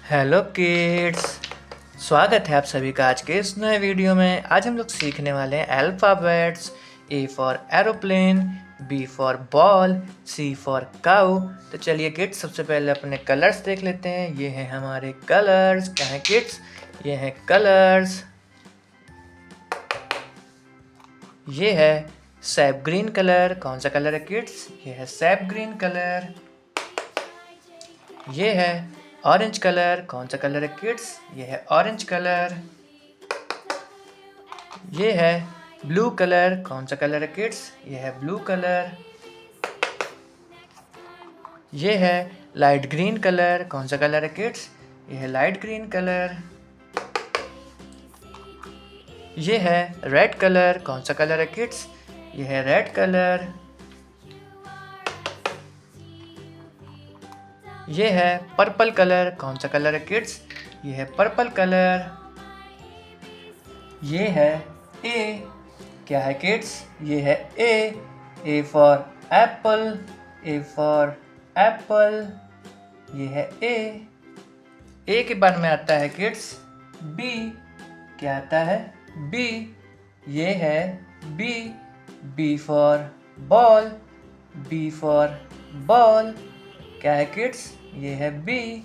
Hello kids. स्वागत है आप सभी का आज के इस नए वीडियो में। आज हम लोग सीखने वाले हैं alphabets. A for aeroplane, B for ball, C for cow. तो चलिए किड्स, सबसे पहले अपने कलर्स देख लेते हैं। ये हैं हमारे कलर्स। क्या हैं किड्स? ये हैं कलर्स। ये है सैप ग्रीन कलर। कौन सा कलर है किड्स? ये है सैप ग्रीन कलर। ये है ऑरेंज कलर। कौन सा कलर है किड्स? ये है ऑरेंज कलर। ये है ब्लू कलर। कौन सा कलर है किड्स? ये है ब्लू कलर। ये है लाइट ग्रीन कलर। कौन सा कलर है किड्स? ये है लाइट ग्रीन कलर। ये है रेड कलर। कौन सा कलर है किड्स? ये है रेड कलर। ये है पर्पल कलर। कौन सा कलर है किड्स? ये है पर्पल कलर। ये है ए। क्या है किड्स? ये है A for Apple. A for Apple. ये है ए के बाद में आता है किड्स बी। क्या आता है? बी। ये है B for ball. B for ball. क्या है किड्स? ये है बी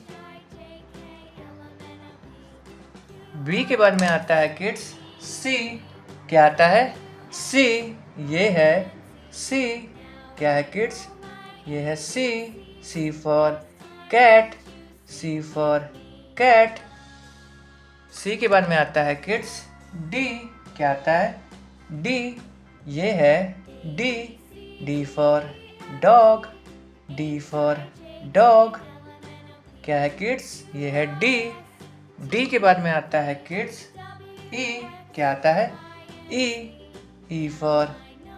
के बाद में आता है किड्स सी। क्या आता है? सी। ये है सी। क्या है किड्स? ये है C for cat. C for cat. C के बाद में आता है किड्स डी। क्या आता है? डी। ये है D for dog. D for dog. क्या है किड्स? ये है डी के बाद में आता है किड्स ई। क्या आता है? E for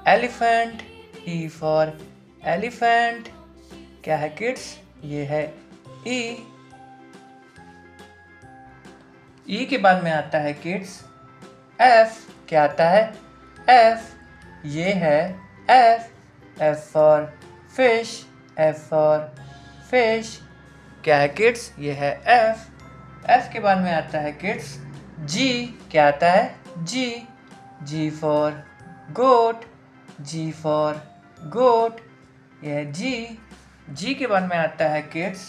elephant. E for elephant. क्या है किड्स? ये है ई के बाद में आता है किड्स एफ। क्या आता है? एफ। ये है F for fish. F for fish. क्या है किड्स? ये है एफ के बाद में आता है किड्स जी। क्या आता है? G for goat. G for goat. यह है जी के बाद में आता है किड्स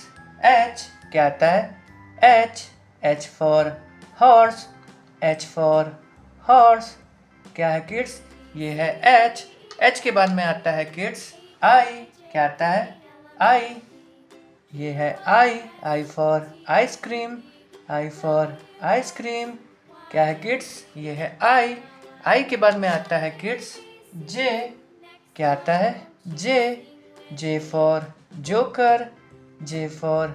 एच। क्या आता है? H for horse. H for horse. क्या है किड्स? ये है एच के बाद में आता है किड्स आई। क्या आता है? आई। ये है I for ice cream. I for ice cream. क्या है किड्स? ये है आई के बाद में आता है किड्स जे। क्या आता है? J for joker. J for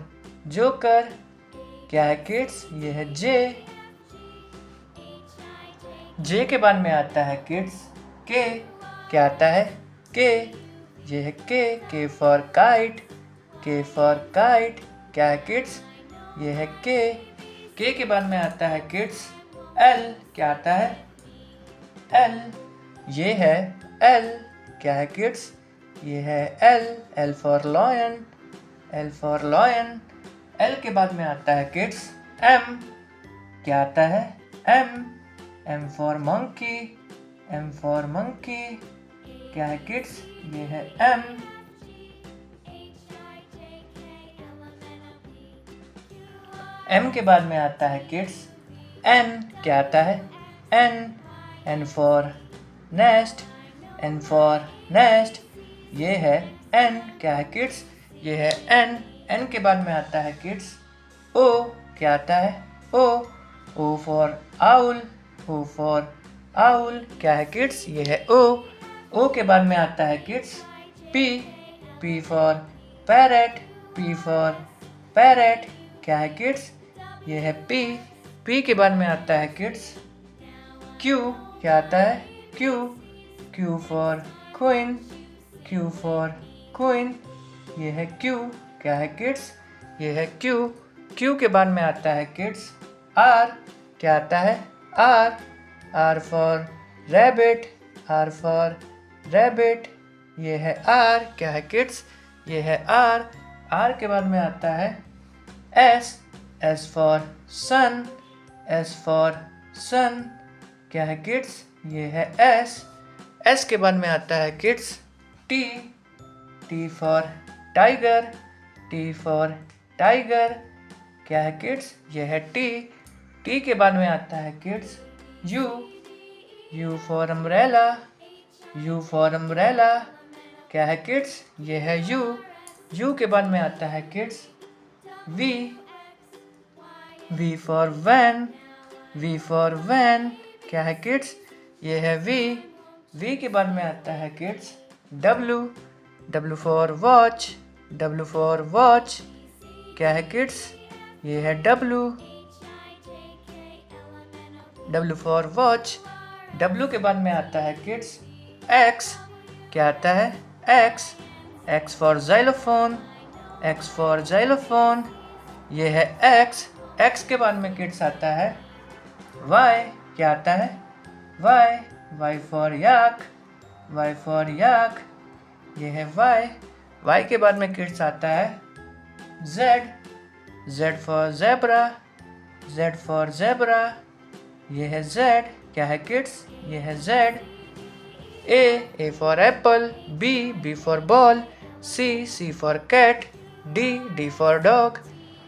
joker. क्या है किड्स? ये है जे के बाद में आता है किड्स के। क्या आता है? के। ये है के फॉर काइट। के फॉर काइट। क्या है किड्स? ये है के के बाद में आता है किड्स एल। क्या आता है? एल। ये है एल। क्या है किड्स? ये है L for lion. L for lion. L के बाद में आता है किड्स एम। क्या आता है? M for monkey. M for monkey. क्या है किड्स? ये है एम। एम के बाद में आता है किड्स एन। क्या आता है? N for nest. N for nest. ये है एन। क्या है किड्स? ये है एन के बाद में आता है किड्स ओ। क्या आता है? O for owl. O for owl. क्या है किड्स? ये है ओ के बाद में आता है kids P for parrot. P for parrot. क्या है किड्स? ये है पी के बाद में आता है किड्स क्यू। क्या आता है? Q for queen. Q for queen. ये है क्यू। क्या है किड्स? ये है क्यू के बाद में आता है किड्स आर। क्या आता है? R for rabbit. R for rabbit. ये है आर। क्या है किड्स? ये है आर के बाद में आता है S. S for sun, S for sun, क्या है किड्स? ये है S. S के बाद में आता है kids T. T for tiger, T for tiger, क्या है किड्स? ये है T. T के बाद में आता है kids U. U for umbrella, U for umbrella, क्या है किड्स? ये है U. U के बाद में आता है kids V. V for van, V for van, क्या है किड्स? ये है V. V के बाद में आता है kids W. W for watch, W for watch, क्या है किड्स? ये है W. W for watch. W के बाद में आता है किड्स X. क्या आता है? X. X for xylophone, X for xylophone, ये है X. X के बाद में किड्स आता है Y. क्या आता है? Y. Y for yak, Y for yak, ये है Y. Y के बाद में किड्स आता है Z. Z for zebra, Z for zebra, ये है Z. क्या है किड्स? ये है Z. A for apple, B for ball, C for cat, D for dog,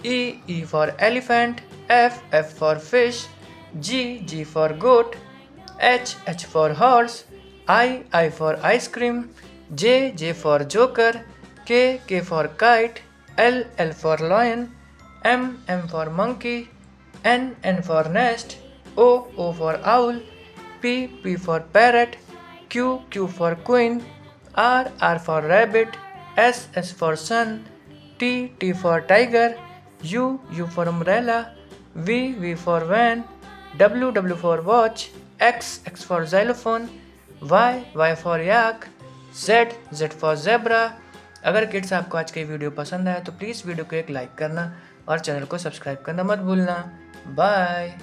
E for elephant, F for fish, G for goat, H for horse, I for ice cream, J for joker, K for kite, L for lion, M for monkey, N for nest, O for owl, P for parrot, Q for queen, R for rabbit, S for sun, T for tiger, U for umbrella, V for van, W for watch, X for xylophone, Y for yak, Z for zebra. अगर kids आपको आज की video पसंद आया तो please video को एक like करना और चैनल को सब्सक्राइब करना मत भूलना. बाय.